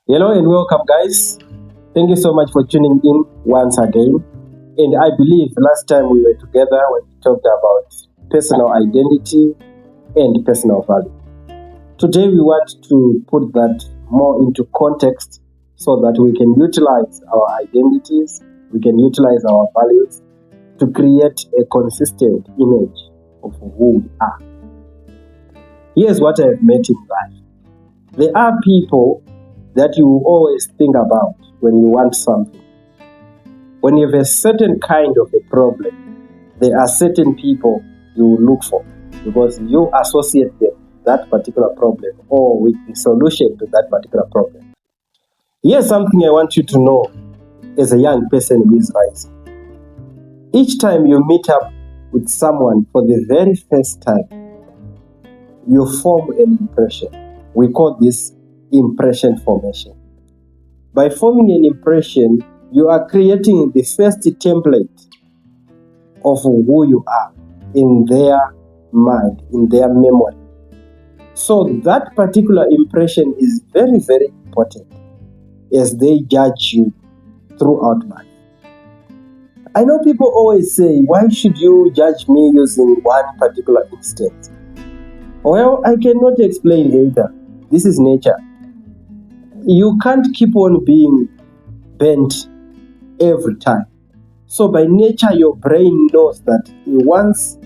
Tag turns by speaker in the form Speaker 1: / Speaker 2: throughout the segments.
Speaker 1: Hello and welcome, guys. Thank you so much for tuning in once again. And I believe last time we were together when we talked about personal identity and personal value. Today we want to put that more into context so that we can utilize our identities, we can utilize our values to create a consistent image of who we are. Here's what I've met in life. There are people that you always think about when you want something. When you have a certain kind of a problem, there are certain people you will look for because you associate them with that particular problem or with the solution to that particular problem. Here's something I want you to know as a young person who is rising. Each time you meet up with someone for the very first time, you form an impression. We call this impression formation. By forming an impression, you are creating the first template of who you are in their mind, in their memory. So that particular impression is very, very important as they judge you throughout life. I know people always say, why should you judge me using one particular instance? Well, I cannot explain either. This is nature. You can't keep on being bent every time. So by nature, your brain knows that once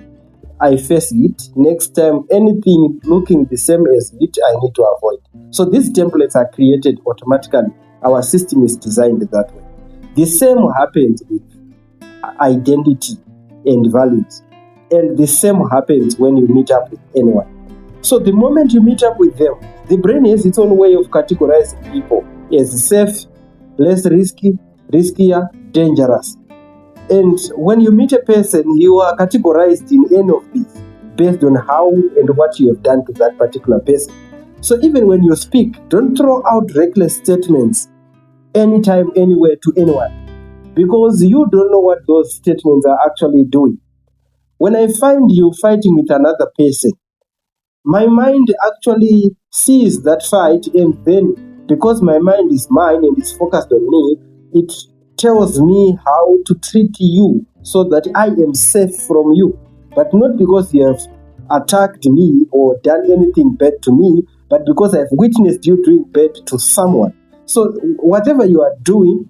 Speaker 1: I face it, next time anything looking the same as it, I need to avoid. So these templates are created automatically. Our system is designed that way. The same happens with identity and values. And the same happens when you meet up with anyone. So the moment you meet up with them, the brain has its own way of categorizing people as safe, less risky, riskier, dangerous. And when you meet a person, you are categorized in any of these based on how and what you have done to that particular person. So even when you speak, don't throw out reckless statements anytime, anywhere to anyone, because you don't know what those statements are actually doing. When I find you fighting with another person, my mind actually sees that fight, and then because my mind is mine and is focused on me, it tells me how to treat you so that I am safe from you. But not because you have attacked me or done anything bad to me, but because I have witnessed you doing bad to someone. So whatever you are doing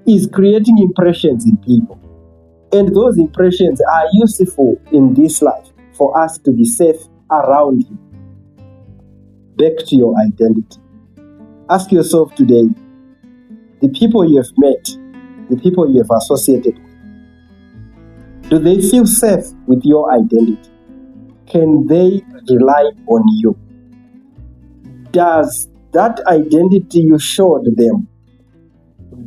Speaker 1: is creating impressions in people. And those impressions are useful in this life for us to be safe around you. Back to your identity. Ask yourself today, the people you have met, the people you have associated with, do they feel safe with your identity? Can they rely on you? Does that identity you showed them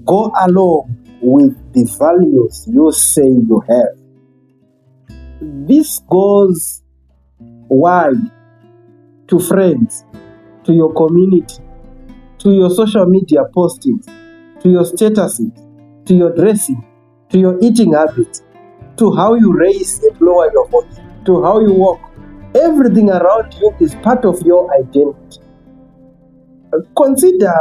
Speaker 1: go along with the values you say you have? This goes wide to friends, to your community, to your social media postings, to your statuses, to your dressing, to your eating habits, to how you raise and lower your voice, to how you walk. Everything around you is part of your identity. Consider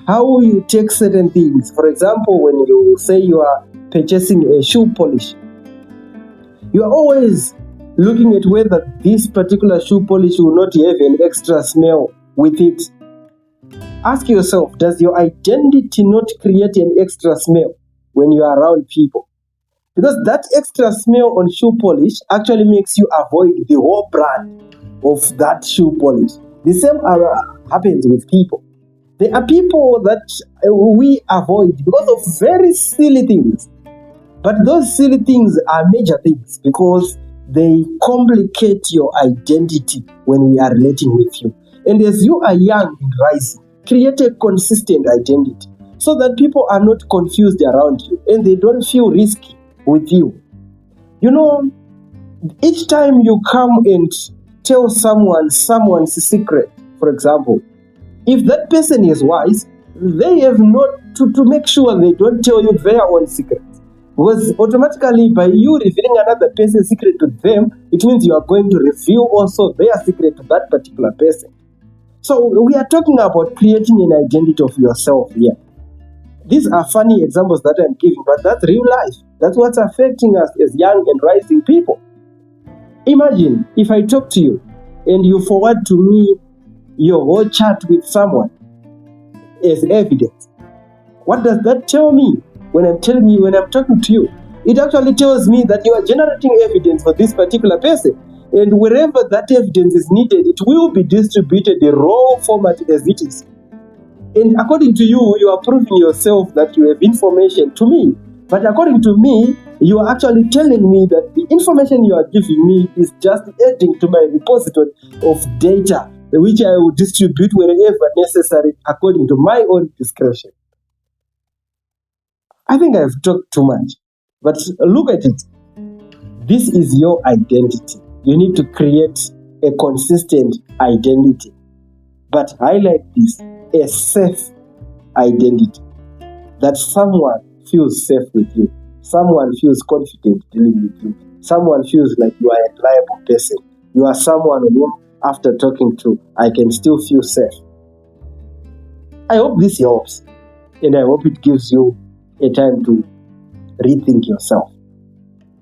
Speaker 1: how you take certain things. For example, when you say you are purchasing a shoe polish, you are always looking at whether this particular shoe polish will not have an extra smell with it. Ask yourself, does your identity not create an extra smell when you are around people? Because that extra smell on shoe polish actually makes you avoid the whole brand of that shoe polish. The same happens with people. There are people that we avoid because of very silly things. But those silly things are major things because they complicate your identity when we are relating with you. And as you are young and rising, create a consistent identity so that people are not confused around you and they don't feel risky with you. You know, each time you come and tell someone's secret, for example, if that person is wise, they have not to make sure they don't tell you their own secrets. Because automatically by you revealing another person's secret to them, it means you are going to reveal also their secret to that particular person. So we are talking about creating an identity of yourself here. These are funny examples that I'm giving, but that's real life. That's what's affecting us as young and rising people. Imagine if I talk to you and you forward to me your whole chat with someone as evidence. What does that tell me when I'm talking to you? It actually tells me that you are generating evidence for this particular person. And wherever that evidence is needed, it will be distributed in raw format as it is. And according to you, you are proving yourself that you have information to me. But according to me, you are actually telling me that the information you are giving me is just adding to my repository of data, which I will distribute wherever necessary according to my own discretion. I think I've talked too much, but look at it. This is your identity. You need to create a consistent identity. But highlight this, a safe identity. That someone feels safe with you. Someone feels confident dealing with you. Someone feels like you are a reliable person. You are someone whom, after talking to, I can still feel safe. I hope this helps, and I hope it gives you a time to rethink yourself.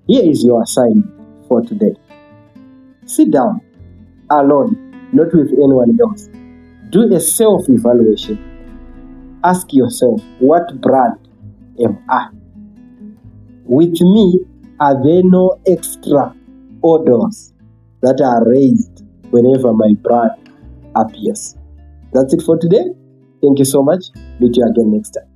Speaker 1: Here is your assignment for today. Sit down, alone, not with anyone else. Do a self-evaluation. Ask yourself, what brand am I? With me, are there no extra odors that are raised whenever my brand appears? That's it for today. Thank you so much. Meet you again next time.